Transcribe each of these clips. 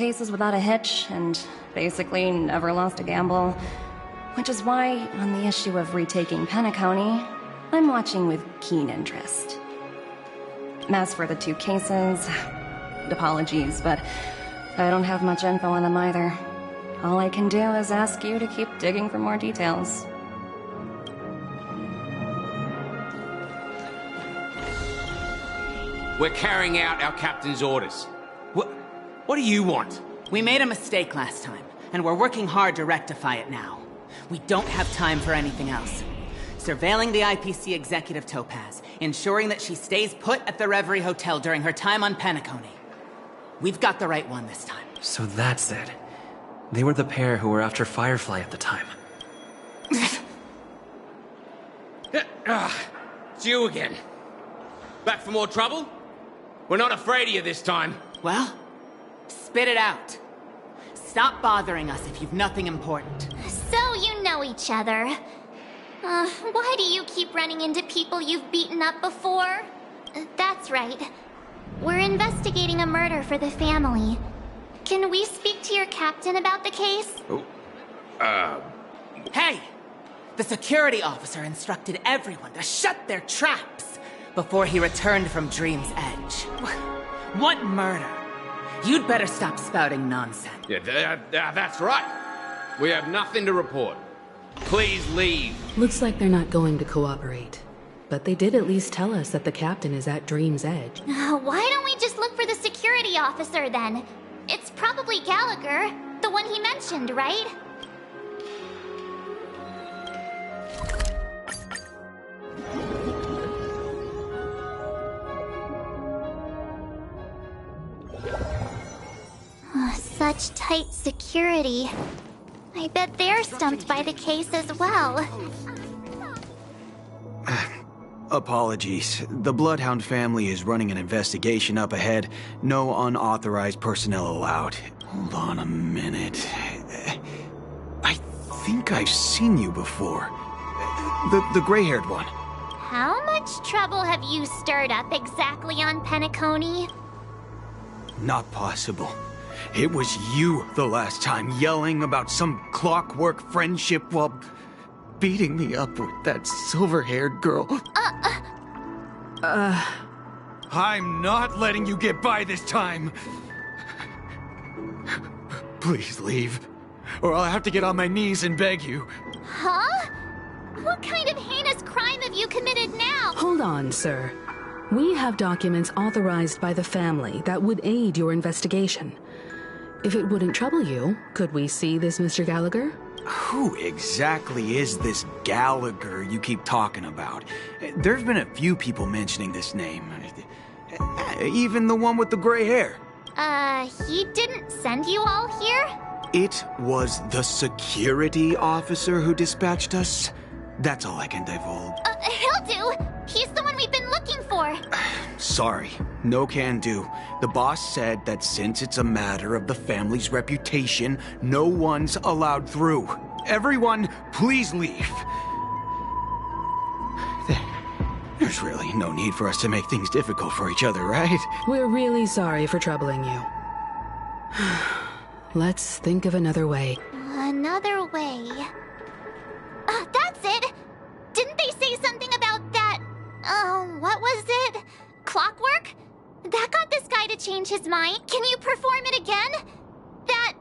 cases without a hitch, and basically never lost a gamble. Which is why, on the issue of retaking Penacony, I'm watching with keen interest. As for the 2 cases, apologies, but I don't have much info on them either. All I can do is ask you to keep digging for more details. We're carrying out our captain's orders. What do you want? We made a mistake last time, and we're working hard to rectify it now. We don't have time for anything else. Surveilling the IPC executive Topaz, ensuring that she stays put at the Reverie Hotel during her time on Penacony. We've got the right one this time. So that's it. They were the pair who were after Firefly at the time. It's you again. Back for more trouble? We're not afraid of you this time. Well, spit it out. Stop bothering us if you've nothing important. So you know each other. Why do you keep running into people you've beaten up before? That's right. We're investigating a murder for the family. Can we speak to your captain about the case? Hey! The security officer instructed everyone to shut their traps before he returned from Dream's Edge. What murder? You'd better stop spouting nonsense. Yeah, that's right. We have nothing to report. Please leave. Looks like they're not going to cooperate. But they did at least tell us that the captain is at Dream's Edge. Why don't we just look for the security officer then? It's probably Gallagher, the one he mentioned, right? Such tight security. I bet they're stumped by the case as well. Apologies. The Bloodhound family is running an investigation up ahead. No unauthorized personnel allowed. Hold on a minute. I think I've seen you before. The gray-haired one. How much trouble have you stirred up exactly on Penacony? Not possible. It was you the last time, yelling about some clockwork friendship while beating me up with that silver-haired girl. I'm not letting you get by this time. Please leave, or I'll have to get on my knees and beg you. Huh? What kind of heinous crime have you committed now? Hold on, sir. We have documents authorized by the family that would aid your investigation. If it wouldn't trouble you, could we see this Mr. Gallagher? Who exactly is this Gallagher you keep talking about? There's been a few people mentioning this name. Even the one with the gray hair. He didn't send you all here? It was the security officer who dispatched us. That's all I can divulge. He'll do! He's the one we've been looking for! Sorry, no can do. The boss said that since it's a matter of the family's reputation, no one's allowed through. Everyone, please leave. There's really no need for us to make things difficult for each other, right? We're really sorry for troubling you. Let's think of another way. Another way. That's it! Didn't they say something about that... what was it? Clockwork? That got this guy to change his mind. Can you perform it again? That...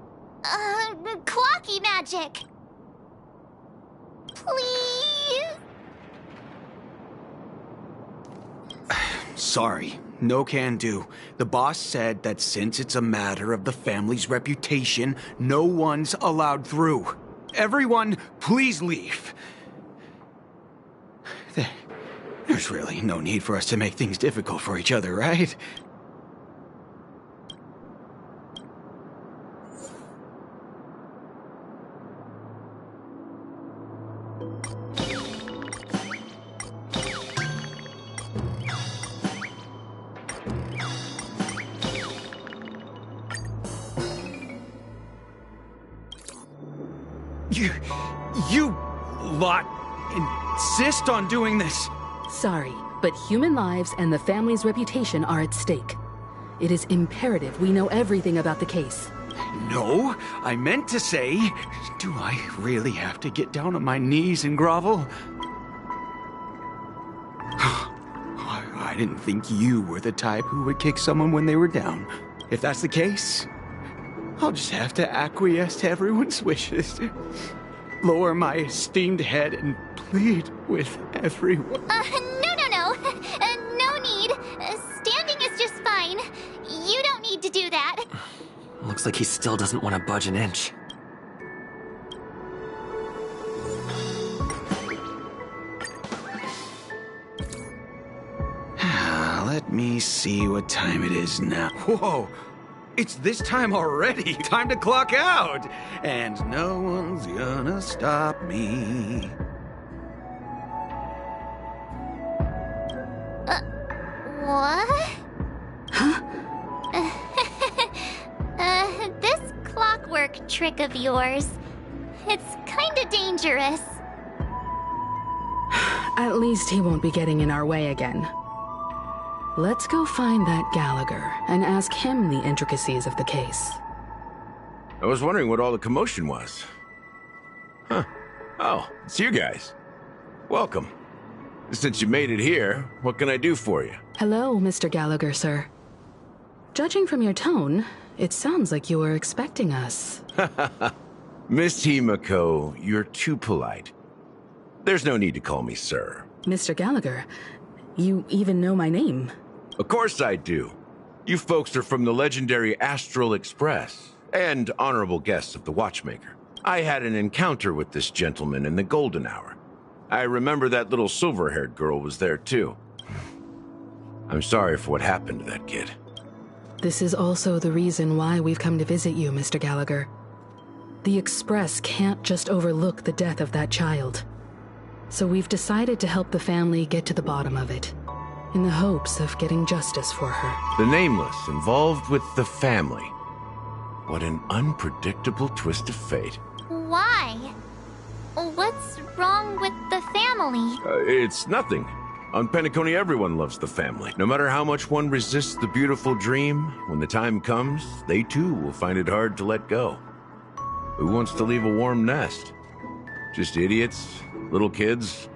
clocky magic. Please? Sorry, no can do. The boss said that since it's a matter of the family's reputation, no one's allowed through. Everyone, please leave. There's really no need for us to make things difficult for each other, right? You lot insist on doing this. Sorry, but human lives and the family's reputation are at stake. It is imperative we know everything about the case. No, I meant to say, do I really have to get down on my knees and grovel? I didn't think you were the type who would kick someone when they were down. If that's the case, I'll just have to acquiesce to everyone's wishes. Lower my esteemed head and plead with everyone. No. No need. Standing is just fine. You don't need to do that. Looks like he still doesn't want to budge an inch. Let me see what time it is now. Whoa! It's this time already! Time to clock out! And no one's gonna stop me. What? Huh? This clockwork trick of yours, it's kinda dangerous. At least he won't be getting in our way again. Let's go find that Gallagher and ask him the intricacies of the case. I was wondering what all the commotion was. Huh. Oh, it's you guys. Welcome. Since you made it here, what can I do for you? Hello, Mr. Gallagher, sir. Judging from your tone, it sounds like you were expecting us. Miss Himiko, you're too polite. There's no need to call me sir. Mr. Gallagher, you even know my name. Of course I do. You folks are from the legendary Astral Express, and honorable guests of the Watchmaker. I had an encounter with this gentleman in the golden hour. I remember that little silver-haired girl was there too. I'm sorry for what happened to that kid. This is also the reason why we've come to visit you, Mr. Gallagher. The Express can't just overlook the death of that child. So we've decided to help the family get to the bottom of it, in the hopes of getting justice for her. The Nameless involved with the family. What an unpredictable twist of fate. Why? What's wrong with the family? It's nothing. On Penacony, everyone loves the family. No matter how much one resists the beautiful dream, when the time comes, they too will find it hard to let go. Who wants to leave a warm nest? Just idiots, little kids,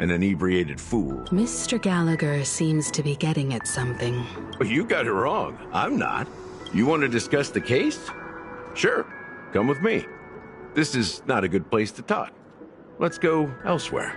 an inebriated fool. Mr. Gallagher seems to be getting at something. Well, you got it wrong. I'm not. You want to discuss the case? Sure. Come with me. This is not a good place to talk. Let's go elsewhere.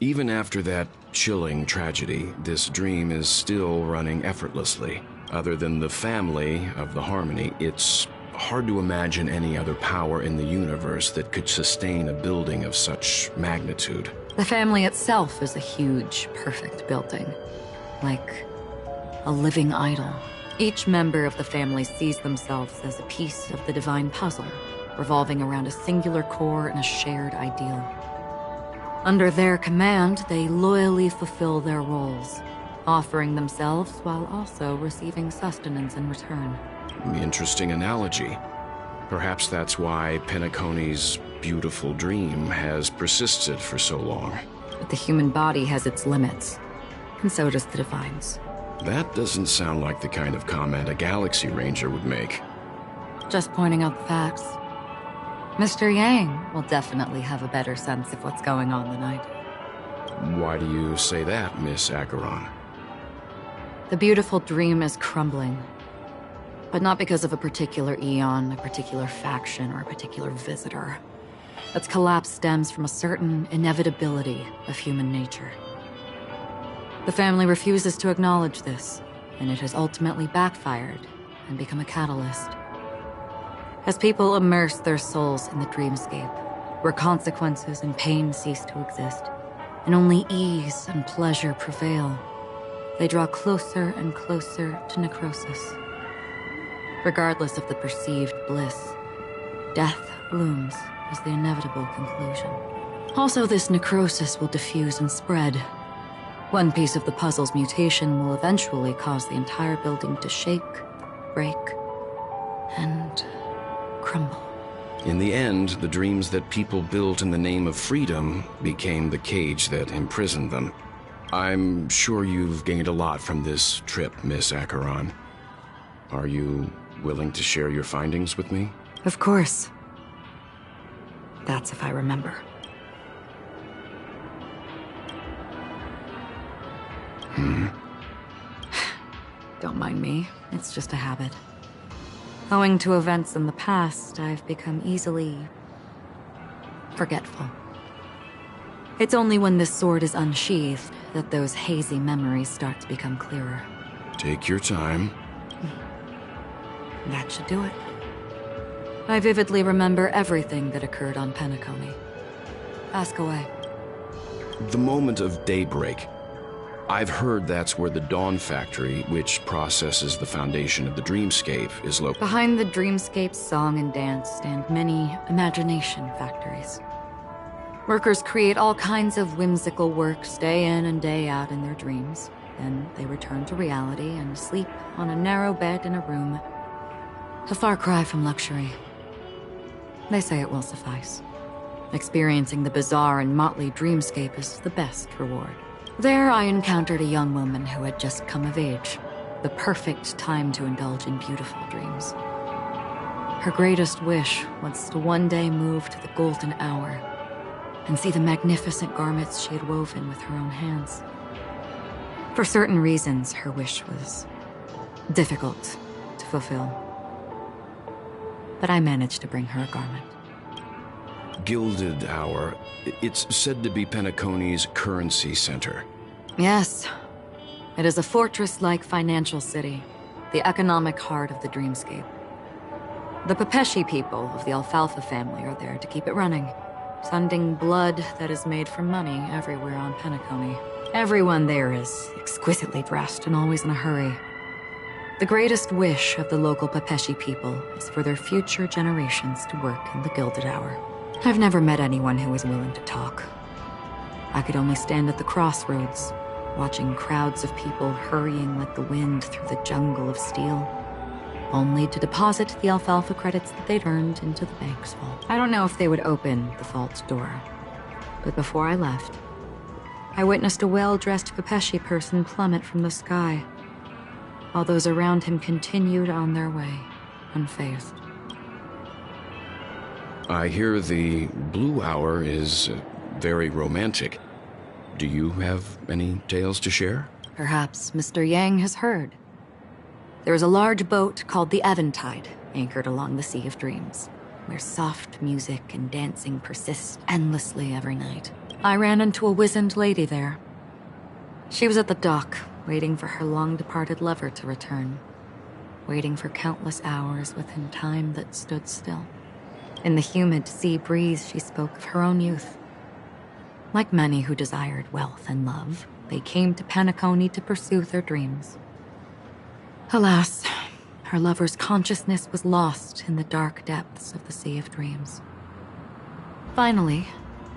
Even after that chilling tragedy, this dream is still running effortlessly. Other than the family of the Harmony, it's hard to imagine any other power in the universe that could sustain a building of such magnitude. The family itself is a huge, perfect building. Like a living idol. Each member of the family sees themselves as a piece of the divine puzzle, revolving around a singular core and a shared ideal. Under their command, they loyally fulfill their roles, offering themselves while also receiving sustenance in return. Interesting analogy. Perhaps that's why Penacony's beautiful dream has persisted for so long. But the human body has its limits, and so does the divine's. That doesn't sound like the kind of comment a Galaxy Ranger would make. Just pointing out the facts. Mr. Yang will definitely have a better sense of what's going on than I do. Why do you say that, Miss Acheron? The beautiful dream is crumbling. But not because of a particular eon, a particular faction, or a particular visitor. Its collapse stems from a certain inevitability of human nature. The family refuses to acknowledge this, and it has ultimately backfired and become a catalyst. As people immerse their souls in the dreamscape, where consequences and pain cease to exist, and only ease and pleasure prevail, they draw closer and closer to necrosis. Regardless of the perceived bliss, death looms as the inevitable conclusion. Also, this necrosis will diffuse and spread. One piece of the puzzle's mutation will eventually cause the entire building to shake, break, and crumble. In the end, the dreams that people built in the name of freedom became the cage that imprisoned them. I'm sure you've gained a lot from this trip, Miss Acheron. Are you willing to share your findings with me? Of course. That's if I remember. Don't mind me. It's just a habit. Owing to events in the past, I've become easily forgetful. It's only when this sword is unsheathed that those hazy memories start to become clearer. Take your time. That should do it. I vividly remember everything that occurred on Penacony. Ask away. The moment of daybreak. I've heard that's where the Dawn Factory, which processes the foundation of the dreamscape, is located. Behind the dreamscape's song and dance stand many imagination factories. Workers create all kinds of whimsical works day in and day out in their dreams. Then they return to reality and sleep on a narrow bed in a room. A far cry from luxury. They say it will suffice. Experiencing the bizarre and motley dreamscape is the best reward. There I encountered a young woman who had just come of age. The perfect time to indulge in beautiful dreams. Her greatest wish was to one day move to the golden hour and see the magnificent garments she had woven with her own hands. For certain reasons, her wish was difficult to fulfill. But I managed to bring her a garment. Gilded Hour. It's said to be Penacony's currency center. Yes. It is a fortress-like financial city, the economic heart of the dreamscape. The Pepeshi people of the Alfalfa family are there to keep it running, sending blood that is made from money everywhere on Penacony. Everyone there is exquisitely dressed and always in a hurry. The greatest wish of the local Pepeshi people is for their future generations to work in the Gilded Hour. I've never met anyone who was willing to talk. I could only stand at the crossroads, watching crowds of people hurrying like the wind through the jungle of steel, only to deposit the alfalfa credits that they'd earned into the bank's vault. I don't know if they would open the vault's door, but before I left, I witnessed a well-dressed Pepeshi person plummet from the sky, while those around him continued on their way, unfazed. I hear the Blue Hour is very romantic. Do you have any tales to share? Perhaps Mr. Yang has heard. There is a large boat called the Eventide, anchored along the Sea of Dreams, where soft music and dancing persist endlessly every night. I ran into a wizened lady there. She was at the dock, waiting for her long-departed lover to return, waiting for countless hours within time that stood still. In the humid sea breeze, she spoke of her own youth. Like many who desired wealth and love, they came to Penacony to pursue their dreams. Alas, her lover's consciousness was lost in the dark depths of the Sea of Dreams. Finally,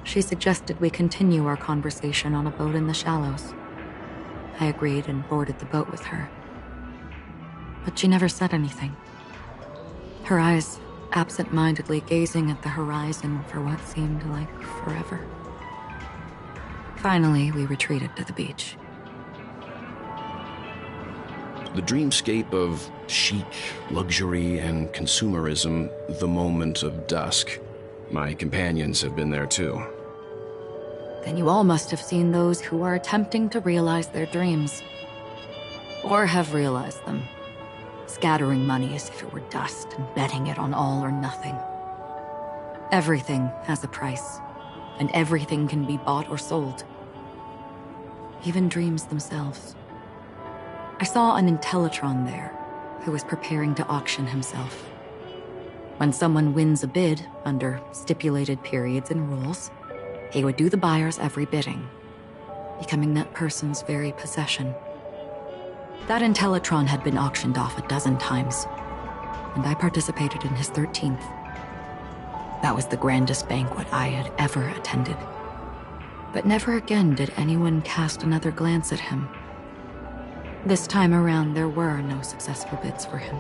she suggested we continue our conversation on a boat in the shallows. I agreed and boarded the boat with her. But she never said anything. Her eyes absent-mindedly gazing at the horizon for what seemed like forever. Finally, we retreated to the beach. The dreamscape of chic, luxury, and consumerism, the moment of dusk. My companions have been there too. Then you all must have seen those who are attempting to realize their dreams. Or have realized them. Scattering money as if it were dust and betting it on all or nothing. Everything has a price, and everything can be bought or sold. Even dreams themselves. I saw an Intellitron there, who was preparing to auction himself. When someone wins a bid under stipulated periods and rules, he would do the buyer's every bidding, becoming that person's very possession. That Intellitron had been auctioned off 12 times, and I participated in his 13th. That was the grandest banquet I had ever attended. But never again did anyone cast another glance at him. This time around, there were no successful bids for him.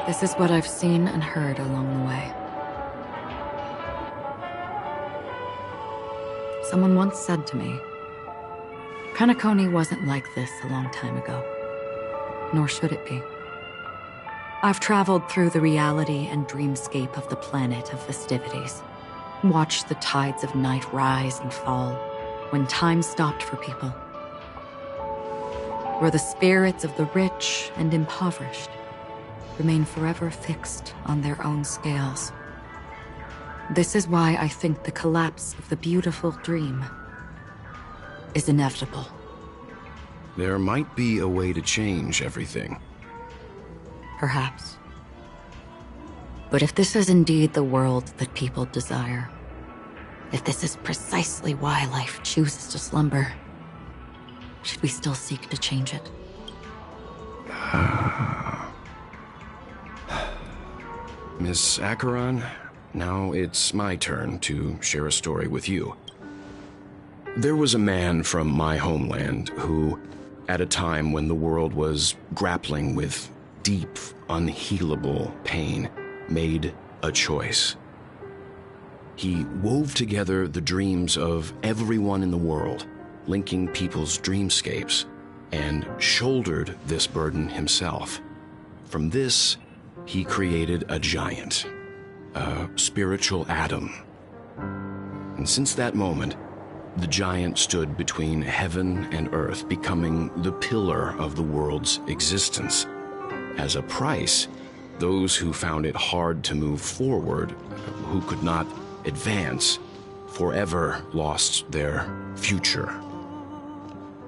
This is what I've seen and heard along the way. Someone once said to me, Penacony wasn't like this a long time ago, nor should it be. I've traveled through the reality and dreamscape of the planet of festivities, watched the tides of night rise and fall when time stopped for people, where the spirits of the rich and impoverished remain forever fixed on their own scales. This is why I think the collapse of the beautiful dream is inevitable. There might be a way to change everything. Perhaps. But if this is indeed the world that people desire, if this is precisely why life chooses to slumber, should we still seek to change it? Miss Acheron, now it's my turn to share a story with you. There was a man from my homeland who, at a time when the world was grappling with deep, unhealable pain, made a choice. He wove together the dreams of everyone in the world, linking people's dreamscapes, and shouldered this burden himself. From this, he created a giant, a spiritual atom. And since that moment, the giant stood between heaven and earth, becoming the pillar of the world's existence. As a price, those who found it hard to move forward, who could not advance, forever lost their future.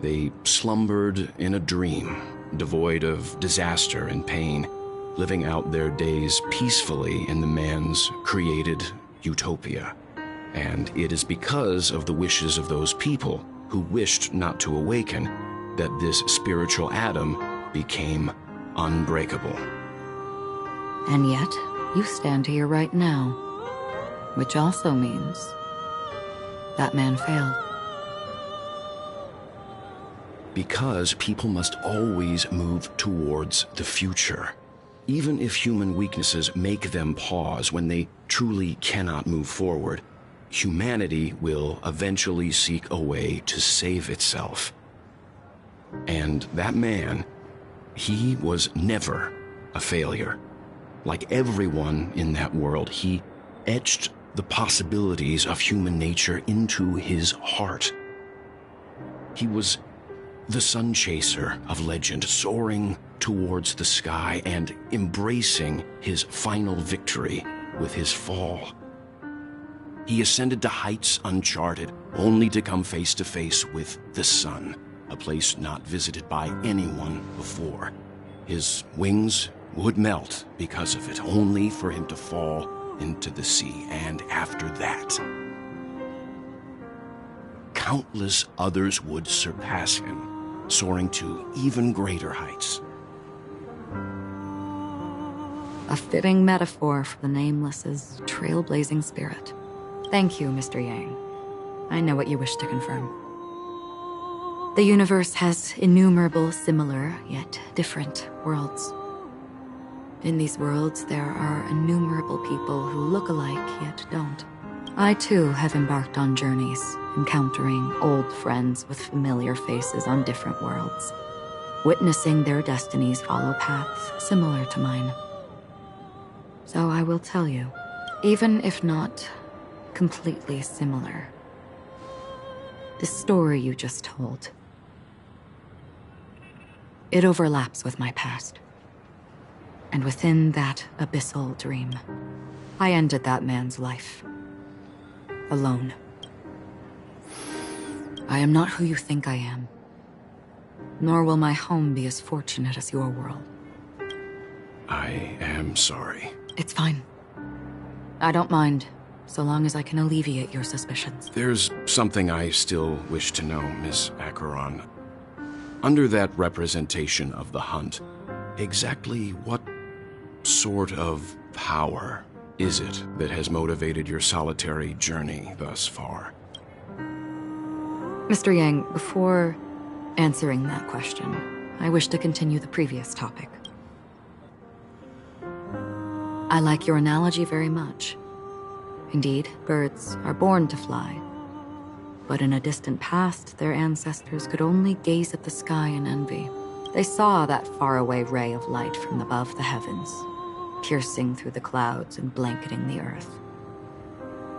They slumbered in a dream, devoid of disaster and pain, living out their days peacefully in the man's created utopia. And it is because of the wishes of those people who wished not to awaken that this spiritual atom became unbreakable. And yet, you stand here right now, which also means that man failed. Because people must always move towards the future. Even if human weaknesses make them pause when they truly cannot move forward, humanity will eventually seek a way to save itself. And that man, he was never a failure. Like everyone in that world, he etched the possibilities of human nature into his heart. He was the sun chaser of legend, soaring towards the sky and embracing his final victory with his fall. He ascended to heights uncharted, only to come face to face with the sun, a place not visited by anyone before. His wings would melt because of it, only for him to fall into the sea. And after that, countless others would surpass him, soaring to even greater heights. A fitting metaphor for the Nameless's trailblazing spirit. Thank you, Mr. Yang. I know what you wish to confirm. The universe has innumerable similar, yet different worlds. In these worlds, there are innumerable people who look alike, yet don't. I, too, have embarked on journeys, encountering old friends with familiar faces on different worlds, witnessing their destinies follow paths similar to mine. So I will tell you, even if not completely similar, the story you just told, it overlaps with my past. And within that abyssal dream, I ended that man's life. Alone. I am not who you think I am. Nor will my home be as fortunate as your world. I am sorry. It's fine. I don't mind, so long as I can alleviate your suspicions. There's something I still wish to know, Miss Acheron. Under that representation of the hunt, exactly what sort of power is it that has motivated your solitary journey thus far? Mr. Yang, before answering that question, I wish to continue the previous topic. I like your analogy very much. Indeed, birds are born to fly. But in a distant past, their ancestors could only gaze at the sky in envy. They saw that faraway ray of light from above the heavens, piercing through the clouds and blanketing the earth.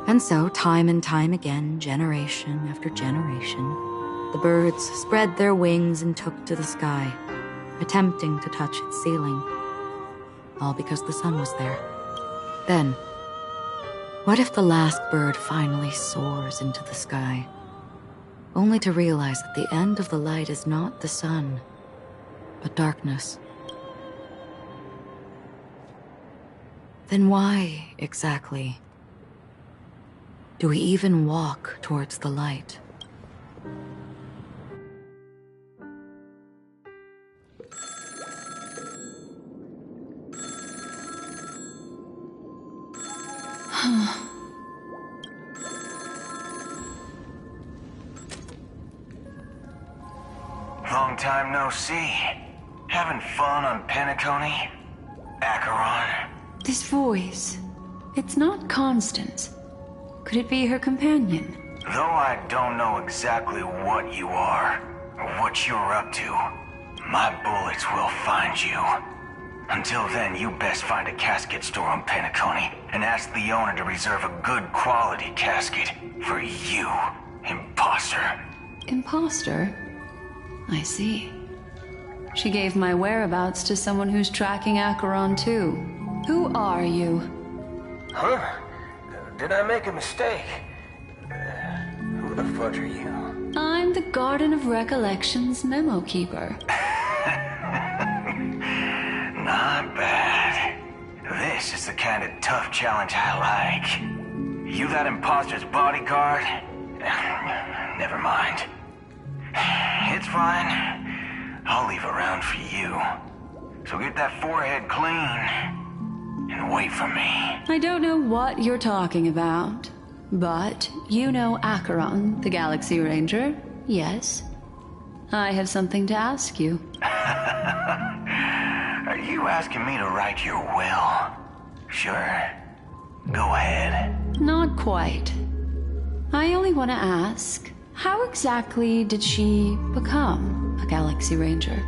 And so, time and time again, generation after generation, the birds spread their wings and took to the sky, attempting to touch its ceiling. All because the sun was there. Then, what if the last bird finally soars into the sky, only to realize that the end of the light is not the sun, but darkness? Then why, exactly, do we even walk towards the light? Long time no see. Having fun on Penacony? Acheron? This voice, it's not Constance. Could it be her companion? Though I don't know exactly what you are, or what you're up to, my bullets will find you. Until then, you best find a casket store on Penacony, and ask the owner to reserve a good quality casket for you, imposter. Imposter? I see. She gave my whereabouts to someone who's tracking Acheron too. Who are you? Huh? Did I make a mistake? Who the fudge are you? I'm the Garden of Recollection's memo keeper. Not bad. This is the kind of tough challenge I like. You that imposter's bodyguard? Never mind. It's fine. I'll leave a round for you. So get that forehead clean and wait for me. I don't know what you're talking about, but you know Acheron, the Galaxy Ranger, yes? I have something to ask you. Are you asking me to write your will? Sure. Go ahead. Not quite. I only want to ask, how exactly did she become a Galaxy Ranger?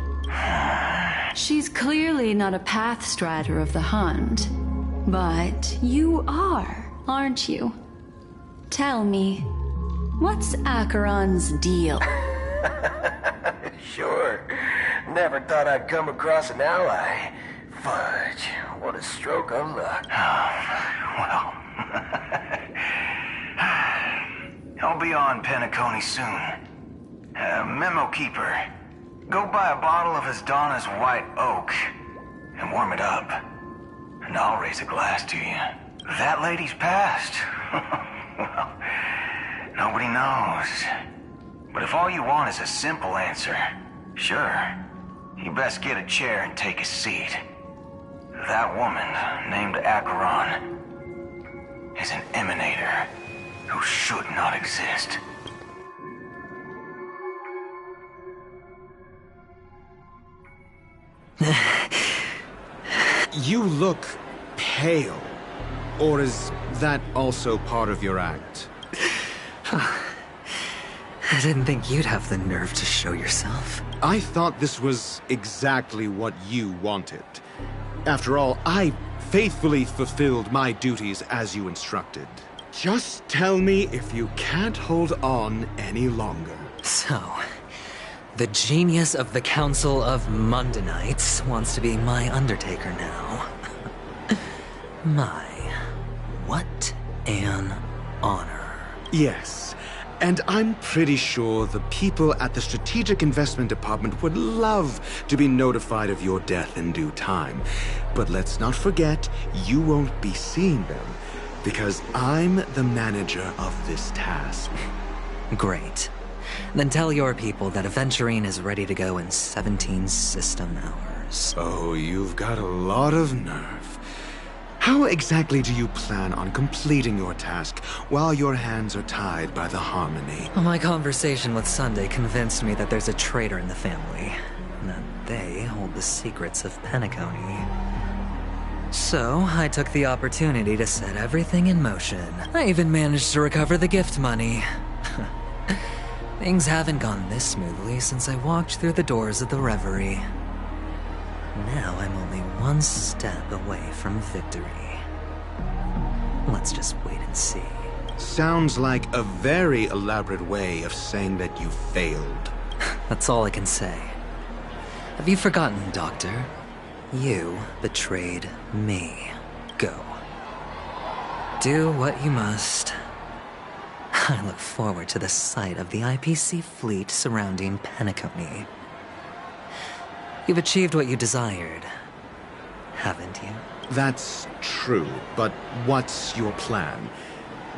She's clearly not a path strider of the Hunt, but you are, aren't you? Tell me, what's Acheron's deal? Sure. Never thought I'd come across an ally. Fudge, what a stroke of luck. Well, I'll be on Penacony soon. Memo keeper, go buy a bottle of Asdana's white oak and warm it up. And I'll raise a glass to you. That lady's passed. Well, nobody knows. But if all you want is a simple answer, sure, you best get a chair and take a seat. That woman, named Acheron, is an emanator who should not exist. You look pale. Or is that also part of your act? I didn't think you'd have the nerve to show yourself. I thought this was exactly what you wanted. After all, I faithfully fulfilled my duties as you instructed. Just tell me if you can't hold on any longer. So, the genius of the Council of Mundanites wants to be my Undertaker now. What an honor. Yes, and I'm pretty sure the people at the Strategic Investment Department would love to be notified of your death in due time. But let's not forget, you won't be seeing them, because I'm the manager of this task. Great. Then tell your people that Aventurine is ready to go in 17 system hours. Oh, you've got a lot of nerve. How exactly do you plan on completing your task while your hands are tied by the Harmony? My conversation with Sunday convinced me that there's a traitor in the family, and that they hold the secrets of Penacony. So, I took the opportunity to set everything in motion. I even managed to recover the gift money. Things haven't gone this smoothly since I walked through the doors of the Reverie. Now I'm only one step away from victory. Let's just wait and see. Sounds like a very elaborate way of saying that you failed. That's all I can say. Have you forgotten, Doctor? You betrayed me. Go. Do what you must. I look forward to the sight of the IPC fleet surrounding Penacony. You've achieved what you desired, haven't you? That's true, but what's your plan?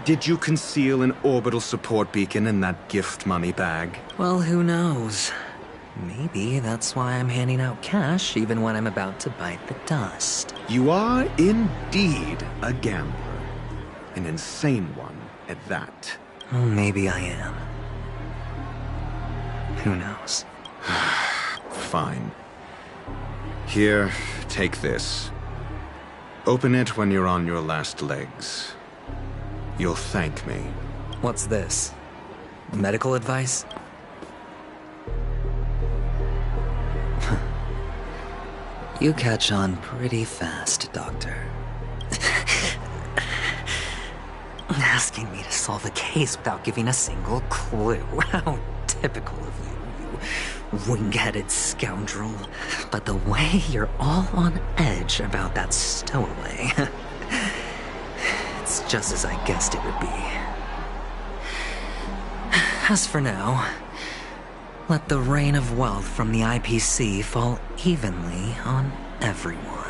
Did you conceal an orbital support beacon in that gift money bag? Well, who knows? Maybe that's why I'm handing out cash even when I'm about to bite the dust. You are indeed a gambler. An insane one at that. Well, maybe I am. Who knows? Fine. Here, take this. Open it when you're on your last legs. You'll thank me. What's this? Medical advice? You catch on pretty fast, Doctor. Asking me to solve a case without giving a single clue. How typical of you, you wing-headed scoundrel. But the way you're all on edge about that stowaway... it's just as I guessed it would be. As for now, let the rain of wealth from the IPC fall evenly on everyone.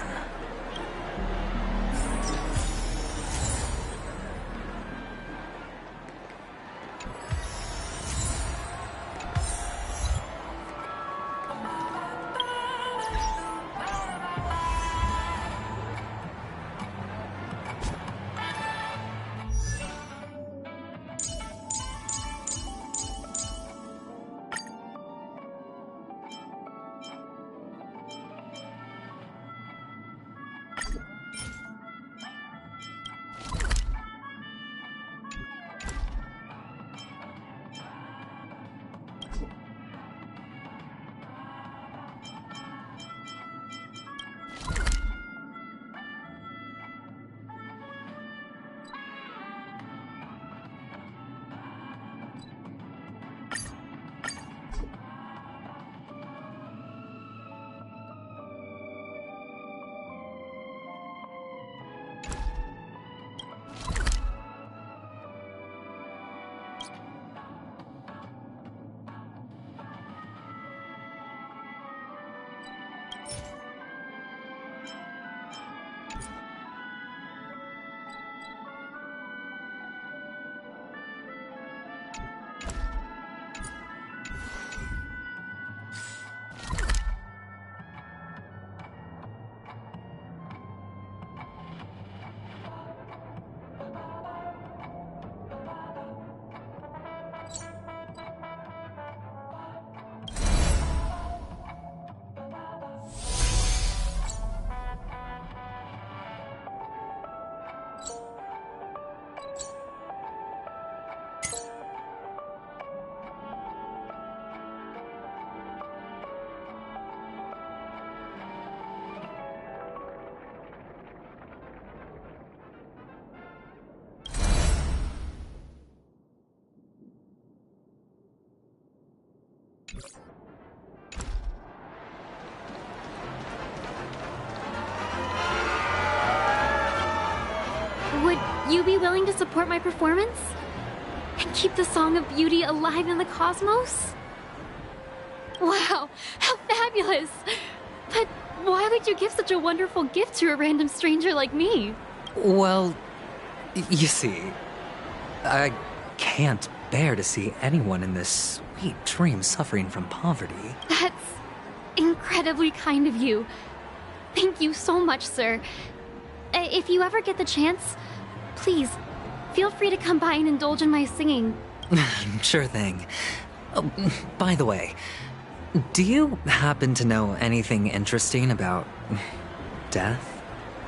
Would you be willing to support my performance? And keep the Song of Beauty alive in the cosmos? Wow, how fabulous! But why would you give such a wonderful gift to a random stranger like me? Well, you see, I can't bear to see anyone in this sweet dream suffering from poverty. That's incredibly kind of you. Thank you so much, sir. If you ever get the chance, please, feel free to come by and indulge in my singing. Sure thing. Oh, by the way, do you happen to know anything interesting about death?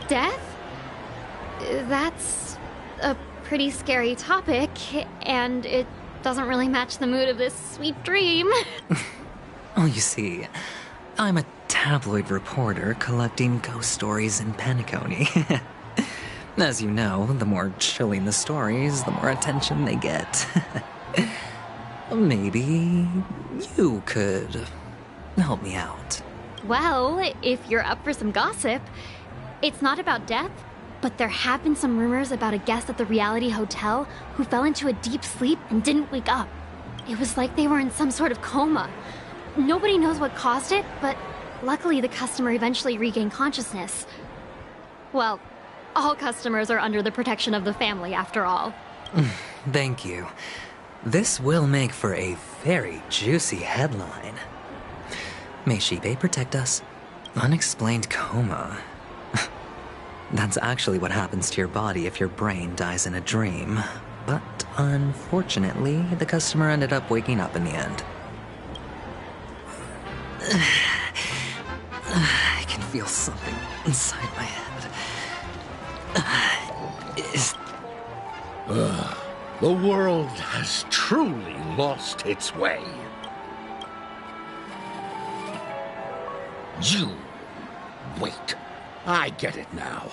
Death? That's a pretty scary topic, and it doesn't really match the mood of this sweet dream. Well, you see, I'm a tabloid reporter collecting ghost stories in Penacony. As you know, the more chilling the stories, the more attention they get. Maybe you could help me out. Well, if you're up for some gossip, it's not about death, but there have been some rumors about a guest at the reality hotel who fell into a deep sleep and didn't wake up. It was like they were in some sort of coma. Nobody knows what caused it, but luckily the customer eventually regained consciousness. Well, all customers are under the protection of the family, after all. Thank you. This will make for a very juicy headline. May Shibe protect us. Unexplained coma. That's actually what happens to your body if your brain dies in a dream. But unfortunately, the customer ended up waking up in the end. I can feel something inside my head. The world has truly lost its way. You... wait. I get it now.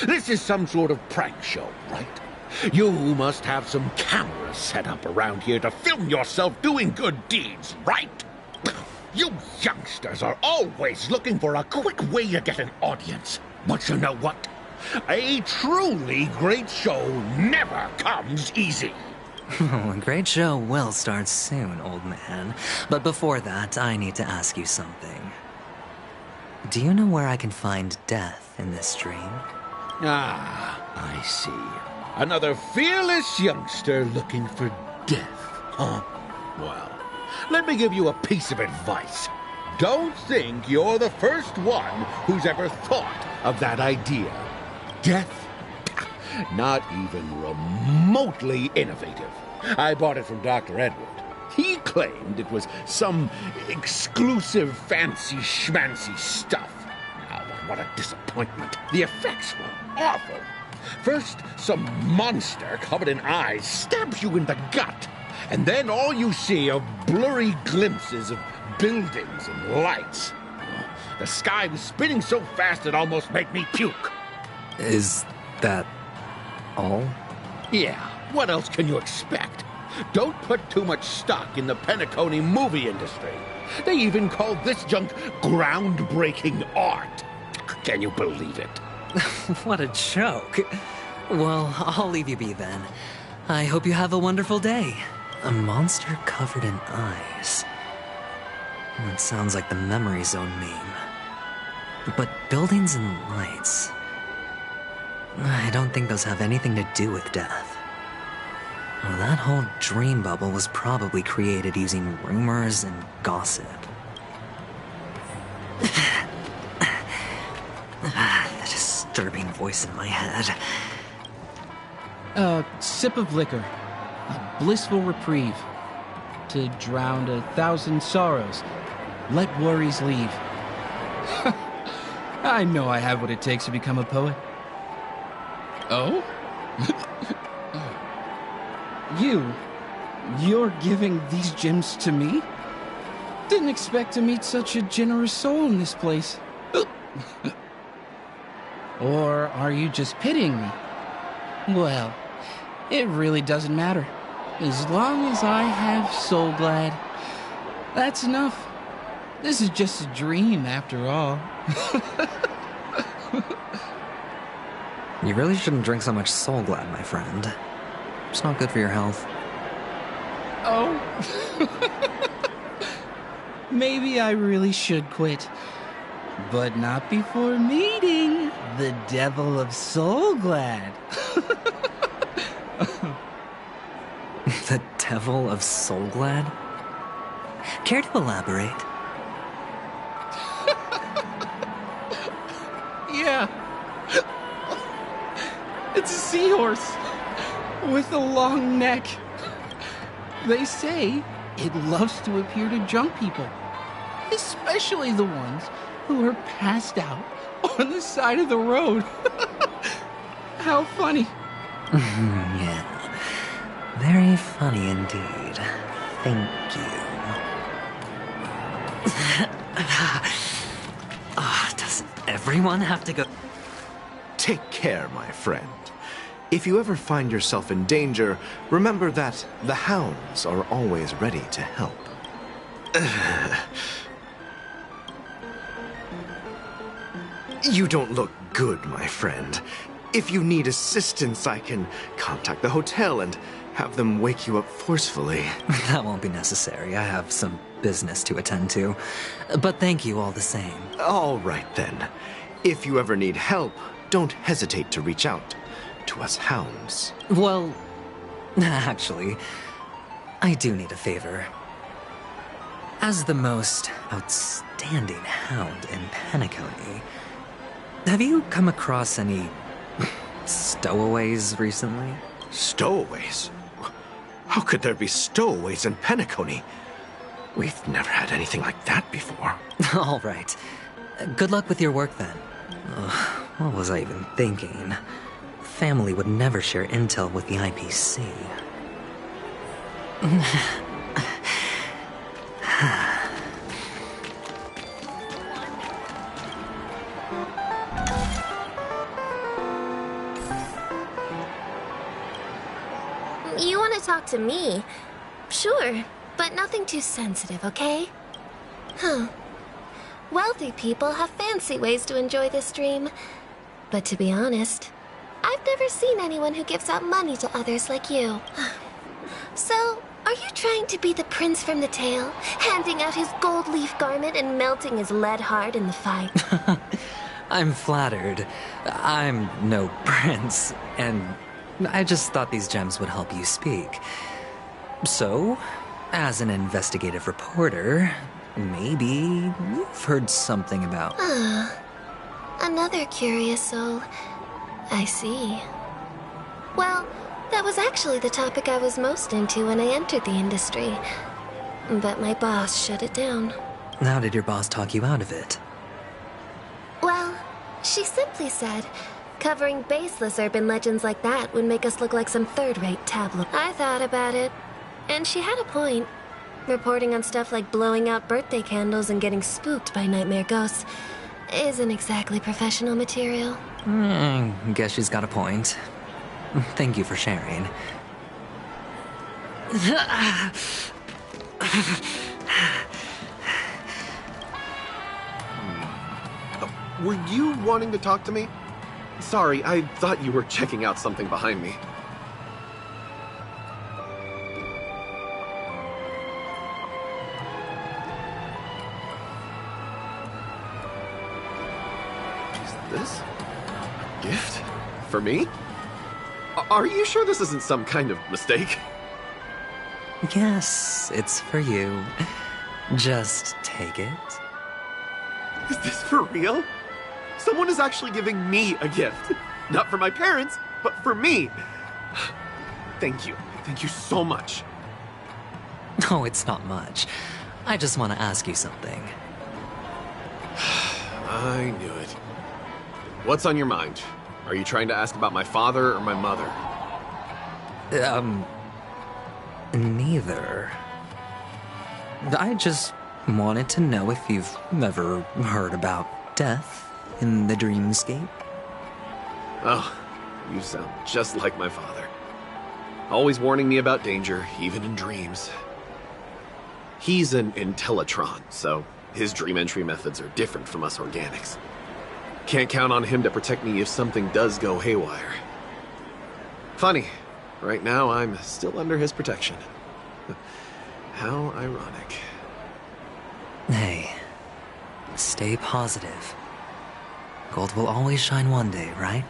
This is some sort of prank show, right? You must have some cameras set up around here to film yourself doing good deeds, right? You youngsters are always looking for a quick way to get an audience. But you know what? A truly great show never comes easy. A great show will start soon, old man. But before that, I need to ask you something. Do you know where I can find death in this dream? Ah, I see. Another fearless youngster looking for death, huh? Well, let me give you a piece of advice. Don't think you're the first one who's ever thought of that idea. Death? Not even remotely innovative. I bought it from Dr. Edward. He claimed it was some exclusive fancy schmancy stuff. Oh, what a disappointment. The effects were awful. First, some monster covered in eyes stabs you in the gut. And then all you see are blurry glimpses of buildings and lights. The sky was spinning so fast it almost made me puke. Is that all? Yeah, what else can you expect? Don't put too much stock in the Penacony movie industry. They even call this junk groundbreaking art. Can you believe it? What a joke. Well, I'll leave you be then. I hope you have a wonderful day. A monster covered in eyes. It sounds like the Memory Zone meme. But buildings and lights... I don't think those have anything to do with death. Well, that whole dream bubble was probably created using rumors and gossip. The disturbing voice in my head. A sip of liquor. A blissful reprieve. To drown 1,000 sorrows. Let worries leave. I know I have what it takes to become a poet. Oh? You're giving these gems to me? Didn't expect to meet such a generous soul in this place. Or are you just pitying me? Well, it really doesn't matter. As long as I have Soul Glad, that's enough. This is just a dream after all. You really shouldn't drink so much Soul Glad, my friend. It's not good for your health. Oh. Maybe I really should quit. But not before meeting the Devil of Soul Glad. The Devil of Soul Glad? Care to elaborate? Yeah. It's a seahorse with a long neck. They say it loves to appear to drunk people, especially the ones who are passed out on the side of the road. How funny. Yeah, very funny indeed. Thank you. Does everyone have to go? Take care, my friend. If you ever find yourself in danger, remember that the hounds are always ready to help. You don't look good, my friend. If you need assistance, I can contact the hotel and have them wake you up forcefully. That won't be necessary. I have some business to attend to. But thank you all the same. All right, then. If you ever need help, don't hesitate to reach out to us hounds. Well, actually, I do need a favor. As the most outstanding hound in Penacony, have you come across any stowaways recently? Stowaways? How could there be stowaways in Penacony? We've never had anything like that before. All right. Good luck with your work, then. What was I even thinking? Family would never share intel with the IPC. You want to talk to me? Sure, but nothing too sensitive, okay? Huh. Wealthy people have fancy ways to enjoy this dream. But to be honest, I've never seen anyone who gives out money to others like you. So, are you trying to be the prince from the tale, handing out his gold leaf garment and melting his lead heart in the fight? I'm flattered. I'm no prince, and I just thought these gems would help you speak. So, as an investigative reporter, maybe you've heard something about... Another curious soul. I see. Well, that was actually the topic I was most into when I entered the industry. But my boss shut it down. How did your boss talk you out of it? Well, she simply said, covering baseless urban legends like that would make us look like some third-rate tabloid. I thought about it, and she had a point. Reporting on stuff like blowing out birthday candles and getting spooked by nightmare ghosts isn't exactly professional material. Guess she's got a point. Thank you for sharing. Were you wanting to talk to me? Sorry, I thought you were checking out something behind me. Is this a gift? For me? Are you sure this isn't some kind of mistake? Yes, it's for you. Just take it. Is this for real? Someone is actually giving me a gift. Not for my parents, but for me. Thank you. Thank you so much. No, it's not much. I just want to ask you something. I knew it. What's on your mind? Are you trying to ask about my father or my mother? Neither. I just wanted to know if you've ever heard about death in the dreamscape. Oh, you sound just like my father. Always warning me about danger, even in dreams. He's an Intellitron, so his dream entry methods are different from us organics. Can't count on him to protect me if something does go haywire. Funny, right now I'm still under his protection. How ironic. Hey, stay positive. Gold will always shine one day, right?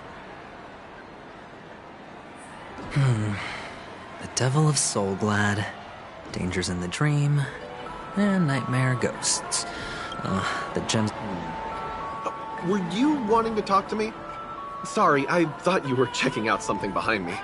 The Devil of Soulglad, Dangers in the Dream, and Nightmare Ghosts. The gems... Were you wanting to talk to me? Sorry, I thought you were checking out something behind me.